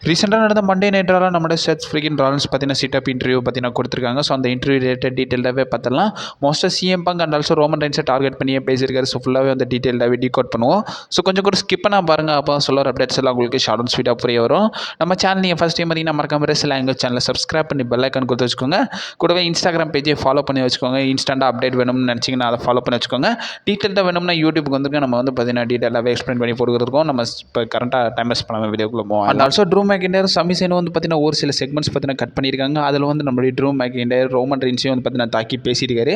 ரீசெண்டாக நடந்த மண்டே நைட்டால் நம்மளோட செத் ஃப்ரீக்கின் ராலன்ஸ் பார்த்தீங்கன்னா சிட்டப் இன்டர்வியூ பார்த்தீங்கன்னா கொடுத்துருக்காங்க. ஸோ அந்த இன்டர்வியூ ரிலேட்டட் டீட்டெயிலாகவே பார்த்தலாம். மோஸ்ட்டாக CM Punk and also Roman ரைன்ஸை டார்கெட் பண்ணியே பேசியிருக்காரு. ஸோ ஃபுல்லாகவே அந்த டீட்டெயிலாகவே டீகோட் பண்ணுவோம். ஸோ கொஞ்சம் கூட ஸ்கிப் பண்ணால் பாருங்கள். அப்போ சொல்கிற அப்டேட்ஸ் எல்லாம் உங்களுக்கு ஷார்ட் அண்ட் ஸ்வீட்டாக புரிய வரும். நம்ம சேனல் நீங்கள் ஃபஸ்ட் டைம் பார்த்தீங்கன்னா மறக்காம ரெஸ்ட் எங்கள் சேனலை சப்ஸ்கிரைப் பண்ணி பெல் ஐக்கான் கொடுத்து வச்சுக்கோங்க. கூடவே இன்ஸ்டாகிராம் பேஜை ஃபாலோ பண்ணி வச்சுக்கோங்க. இன்ஸ்டண்ட்டாக அப்டேட் வேணும்னு நினச்சிங்கன்னா அதை ஃபாலோ பண்ணி வச்சுக்கோங்க. டீட்டெயிலாக வேணும்னா யூடியூப்க்கு வந்துருக்கு. நம்ம வந்து பார்த்தீங்கன்னா டீட்டெயிலாகவே எக்ஸ்பிளைன் பண்ணி போட்டுருக்கோம். நம்ம இப்போ கரண்ட்டாக டைம் வேஸ்ட் பண்ணாமல் வீடியோக்குள்ளே போவோம். அண்ட் ஆல்சோ ட்ரூ மேக்கிண்டர் சமிசேனும் வந்து பார்த்தீங்கன்னா ஒரு சில செக்மெண்ட்ஸ் பார்த்தீங்கன்னா கட் பண்ணியிருக்காங்க. அதில் வந்து நம்மளுடைய ட்ரூ மேக்கிண்டர் ரோமன் ரைன்ஸையும் வந்து பார்த்தீங்கன்னா தாக்கி பேசியிருக்காரு.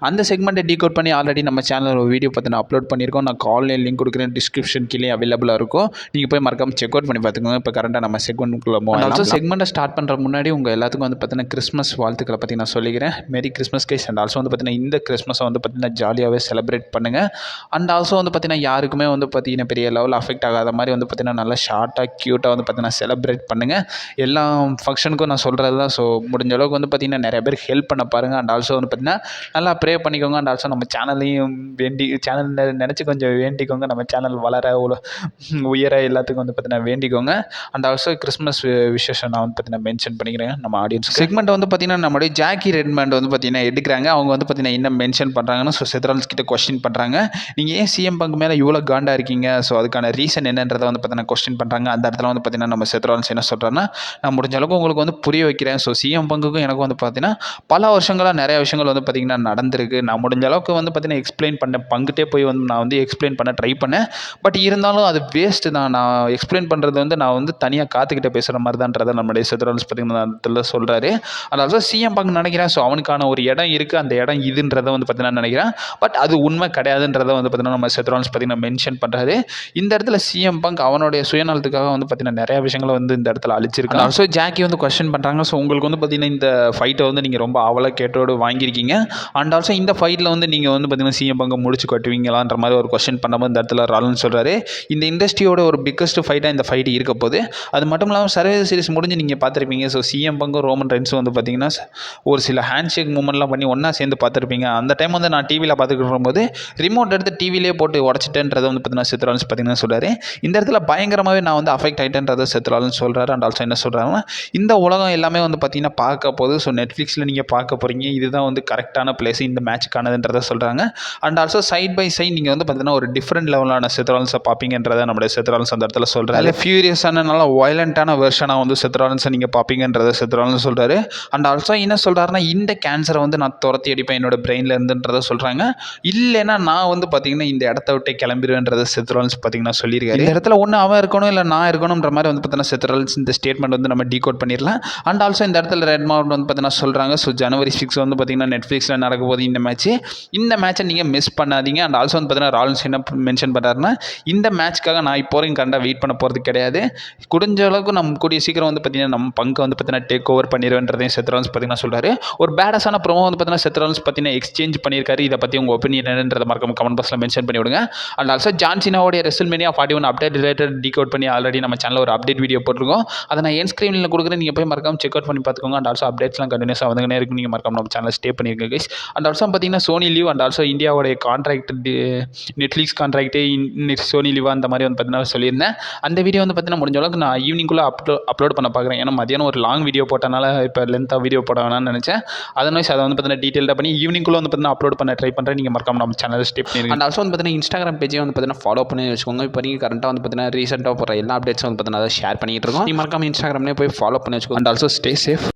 அந்த செக்மெண்ட்டை டீகோட் பண்ணி ஆல்ரெடி நம்ம சேனலில் ஒரு வீடியோ பார்த்தீங்கன்னா அப்லோட் பண்ணியிருக்கோம். நான் ஆன்லைன் லிங்க் கொடுக்குறேன், டிஸ்கிரிப்ஷன் கீழே அவைலபிளாக இருக்கும். நீங்கள் போய் மறக்காம செக் அவுட் பண்ணி பார்த்துக்கோங்க. இப்போ கரண்ட்டாக நம்ம செக்மெண்ட்டுக்குள்ளே போவோம். ஆல்சோ செக்மெண்ட்டை ஸ்டார்ட் பண்ணுற முன்னாடி உங்கள் எல்லாத்துக்கும் வந்து பார்த்தீங்கன்னா கிறிஸ்மஸ் வாழ்த்துக்களை பற்றி நான் சொல்லிக்கிறேன். Merry Christmas guys. And also வந்து பார்த்தீங்கன்னா இந்த கிறிஸ்மஸை வந்து பார்த்தீங்கன்னா ஜாலியாகவே செலிப்ரேட் பண்ணுங்கள். அண்ட் ஆல்சோ வந்து பார்த்தீங்கன்னா யாருக்குமே வந்து பார்த்தீங்கன்னா பெரிய லெவலில் அஃபெக்ட் ஆகாத மாதிரி வந்து பார்த்தீங்கன்னா நல்லா ஷார்ட்டாக க்யூட்டாக வந்து பார்த்தீங்கன்னா செலிப்ரேட் பண்ணுங்கள். எல்லா ஃபங்க்ஷனுக்கும் நான் சொல்கிறது தான். ஸோ முடிஞ்ச அளவுக்கு வந்து பார்த்திங்கன்னா நிறைய பேருக்கு ஹெல்ப் பண்ண பாருங்கள். அண்ட் ஆல்சோ வந்து பார்த்திங்கன்னா நல்லா ப்ரே பண்ணிக்கோங்க. அண்ட் ஆல்சோ நம்ம சேனலையும் சேனல் நினச்சி கொஞ்சம் வேண்டிக்கோங்க. நம்ம சேனல் வளர உயர எல்லாத்துக்கும் வந்து பார்த்திங்கன்னா வேண்டிக்கோங்க. அண்ட் ஆல்சோ கிறிஸ்மஸ் விஷஸை நான் வந்து பார்த்திங்கன்னா மென்ஷன் பண்ணிக்கிறேன் நம்ம ஆடியன்ஸ் செக்மெண்ட் வந்து பார்த்திங்கன்னா நம்மளுடைய ஜாக்கி ரெட்மண்ட் வந்து பார்த்திங்கன்னா எடுக்கிறாங்க. அவங்க வந்து பார்த்திங்கன்னா என்ன மென்ஷன் பண்ணுறாங்கன்னா ஸோ செத்ரால்ஸ் கிட்ட கொஸ்டின் பண்ணுறாங்க. நீங்கள் ஏன் சிஎம் பங்க் மேலே இவ்வளோ காண்டாக இருக்கீங்க, ஸோ அதுக்கான ரீசன் என்னன்றதை வந்து பார்த்திங்கன்னா கொஸ்டின் பண்ணுறாங்க. அந்த இடத்துல வந்து பார்த்திங்கன்னா நம்ம செத்ரால்ஸ் என்ன சொல்கிறாங்கன்னா, நான் முடிஞ்ச அளவுக்கு உங்களுக்கு வந்து புரிய வைக்கிறேன். ஸோ சிஎம் பங்குக்கும் எனக்கும் வந்து பார்த்தீங்கன்னா பல வருஷங்களாக நிறைய விஷயங்கள் வந்து பார்த்திங்கன்னா நடந்திருக்கு. நான் முடிஞ்ச அளவுக்கு வந்து பார்த்திங்கன்னா எக்ஸ்பிளைன் பண்ணேன். பங்குட்டே போய் வந்து நான் வந்து எக்ஸ்பிளைன் பண்ண ட்ரை பண்ணேன். பட் இருந்தாலும் அது வேஸ்ட்டு தான். நான் எக்ஸ்பிளைன் பண்ணுறது வந்து நான் வந்து தனியாக காத்துக்கிட்டே பேசுகிற மாதிரி தான்றதை நம்மளுடைய செத்ரால்ஸ் பார்த்திங்கன்னா அதில் சொல்கிறாரு. அதாவது சிஎம் பங்கு நினைக்கிறேன். ஸோ அவனுக்கான ஒரு இடம் இருக்குது. அந்த இடம் இதுன்றதை வந்து பார்த்திங்கன்னா நினைக்கிறேன். பட் அது உண்மை கிடையாதுன்றதை வந்து பார்த்திங்கன்னா நம்ம செத்ரால்ஸ் பார்த்திங்கன்னா மென்ஷன் பண்ணுறாரு. இந்த இடத்துல சிஎம் பங்க் அவனுடைய சுயநலத்துக்காக வந்து பார்த்திங்கன்னா நிறைய விஷயங்களை வந்து இந்த இடத்துல அழிச்சிருக்கான். ஸோ ஜாக்கி வந்து கொஸ்டின் பண்ணுறாங்க. ஸோ உங்களுக்கு வந்து பார்த்திங்கன்னா இந்த ஃபைட்டை வந்து நீங்கள் ரொம்ப ஆவலாக கேட்டோடு வாங்கியிருக்கீங்க. அண்ட் ஆல்சோ இந்த ஃபைட்டில் வந்து நீங்கள் வந்து பார்த்திங்கன்னா சிஎம் பங்கு முடிச்சு கட்டுவீங்களான்ற மாதிரி ஒரு கொஸ்டின் பண்ணும்போது இந்த இடத்துல ராலன்ஸ் சொல்கிறாரு, இந்த இண்டஸ்ட்ரியோட ஒரு பிக்கஸ்ட் ஃபைட்டாக இந்த ஃபைட் இருக்க போது. அது மட்டும் இல்லாமல் சர்வைவர் சீரிஸ் முடிஞ்சு நீங்கள் பார்த்துருப்பீங்க. ஸோ சிஎம் பங்கும் ரோமன் ரைன்ஸும் வந்து பார்த்திங்கன்னா ஒரு சில ஹேண்ட் ஷேக் மூமெண்ட்லாம் பண்ணி ஒன்றா சேர்ந்து பார்த்துருப்பீங்க. அந்த டைம் வந்து நான் டிவியில் பார்த்துக்கிட்டு இருக்கும்போது ரிமோட் எடுத்து டிவிலே போட்டு உடச்சிட்டேன்றதை வந்து பார்த்திங்கன்னா செத்ராலன்ஸ் பார்த்திங்கன்னா சொல்கிறாரு. இந்த இடத்துல பயங்கரமாகவே நான் வந்து அஃபெக்ட் ஆகிட்டேன்றதை செத்ராலன்ஸ் சொல்கிறாரு. அண்ட் ஆல்சோ என்ன சொல்கிறாங்கன்னா, இந்த உலகம் எல்லாமே வந்து பார்த்திங்கன்னா பார்க்க போகுது. ஸோ நெட்ஃப்ளிக்ஸில் நீங்கள் பார்க்க போகிறீங்க. இதுதான் வந்து கரெக்டான பிளேஸ் இந்த மேட்ச்க்கானதுன்றதை சொல்கிறாங்க. And also side by side நீங்கள் வந்து பார்த்திங்கன்னா ஒரு டிஃப்ரெண்ட் லெவலான செத்ராலன்ஸை பார்ப்பீங்கன்றதை நம்மளுடைய செத்ராலன்ஸ் அந்த இடத்துல சொல்கிறாரு. ஃபியூரியஸான நல்லா வயலண்ட்டான வெர்ஷனாக வந்து செத்ராலன்ஸை நீங்கள் பார்ப்பீங்கன்றதை செத்ராலன்ஸ் சொல்கிறாரு. அண்ட் ஆல்சோ என்ன சொல்கிறாருன்னா, இந்த கேன்சரை வந்து நான் துரத்தி அடிப்பேன் என்னோட பிரெயினில் இருந்துன்றதை சொல்கிறாங்க. இல்லைன்னா நான் வந்து பார்த்திங்கன்னா இந்த இடத்த விட்டு கிளம்பிடுவேன்றதை செத்ராலன்ஸ் பார்த்திங்கன்னா சொல்லியிருக்காரு. இந்த இடத்துல ஒன்று அவன் இருக்கணும் இல்லை நான் இருக்கணுன்ற மாதிரி வந்து பார்த்தீங்கன்னா செத்ராலன்ஸ் இந்த ஸ்டேட்மெண்ட் வந்து நம்ம டீகோட் பண்ணிடலாம். அண்ட் ஆல்சோ இந்த இடத்துல ரெட்மவுண்ட் வந்து பார்த்தீங்கன்னா சொல்கிறாங்க. ஸோ ஜனவரி 6 வந்து பார்த்திங்கன்னா நெட்ஃப்ளிக்ஸில் நடக்க போகுது இந்த மேட்ச்சு. இந்த மேட்ச்சை நீங்கள் மிஸ் பண்ணாதீங்க. அண்ட் ஆல்சோ வந்து பார்த்தீங்கன்னா ராலன்ஸ் என்ன மென்ஷன் பண்ணுறாருன்னா, இந்த மேட்ச்க்காக நான் இப்போ வரைக்கும் கரெக்டாக வெயிட் பண்ண போகிறது கிடையாது. முடிஞ்ச அளவுக்கு நம்ம கூடிய சீக்கிரம் வந்து பார்த்திங்கன்னா நம்ம பங்கை வந்து பார்த்தீங்கன்னா டேக் ஓவர் பண்ணிடுவேன்றதையும் செத்ராலன்ஸ் பார்த்திங்கன்னா சொல்கிறாரு. ஒரு பேடஸான ப்ரோமோ வந்து பார்த்தீங்கன்னா செத்ராலன்ஸ் பார்த்தீங்கன்னா எக்ஸ்சேஞ்ச் பண்ணியிருக்காரு. இதை பற்றி உங்கள் ஒப்பீனியன் என்னன்றதை மறக்காம கமெண்ட் பாக்ஸில் மென்ஷன் பண்ணி விடுங்க. அண்ட் ஆல்சோ ஜான் சீனாவோடைய ரெஸ்ல்மேனியா 41 அப்டேட் ரிலேட்டட் டீகோட் பண்ணி ஆல்ரெடி நம்ம சேனலில் ஒரு அப்டேட் வீடியோ போட்டிருக்கோம். அதை நான் என் ஸ்க்ரீனில் கொடுக்குறேன். நீங்கள் போய் மறக்காம செக் அவுட் பண்ணி பார்த்துக்கோங்க. அண்ட் ஆல்சோ அப்டேட்ஸ்லாம் கண்டினியூஸாக வந்துகிட்டே இருக்கும். நீங்கள் மறக்காம நம்ம சேனல் ஸ்டே பண்ணியிருக்கீங்க கைஸ். அண்ட் ஆல்சோ பார்த்தீங்கன்னா சோனி லீவ் அண்ட் ஆல்சோ இந்தியாவோடைய கான்ட்ராக்ட் நெட்ஃப்ளிக்ஸ் கான்ட்ராக்டே சோனி லீவ் அந்த மாதிரி வந்து பார்த்தீங்கன்னா சொல்லியிருந்தேன். அந்த வீடியோ வந்து பார்த்தீங்கன்னா முடிஞ்ச அளவுக்கு நான் ஈவினிங்குள்ளே அப்லோட் பண்ண பார்க்குறேன். ஏன்னா மதியானம் ஒரு லாங் வீடியோ போட்டனால இப்போ லென்த்தாக வீடியோ போட வேணாம்னு நினச்சேன். அதனால அதை வந்து பார்த்தீங்கன்னா டீட்டெயிலாக பண்ணி ஈவினிங்குள்ளே வந்து பார்த்தீங்கன்னா அப்லோட் பண்ண ட்ரை பண்ணுறேன். நீங்கள் மறக்காம நம்ம சேனல் ஸ்டே பண்ணிருக்கீங்க. அண்ட் ஆல்சோ வந்து பார்த்தீங்கன்னா இன்ஸ்டாகிராம் பேஜே வந்து பார்த்தீங்கன்னா ஃபாலோ பண்ணி வச்சுக்கோங்க. இப்போ நீங்கள் கரெக்டாக வந்து பார்த்தீங்கன்னா ரீசெண்டாக போகிற எல்லா அப்டேட்ஸும் வந்து பார்த்தீங்கன்னா அதை ஷேர் பண்ணிட்டு இருக்கோம். நீங்கள் மறக்காம இன்ஸ்டாகிராம்லேயே போய் ஃபாலோ பண்ணி வச்சுக்கோங்க. And also stay safe.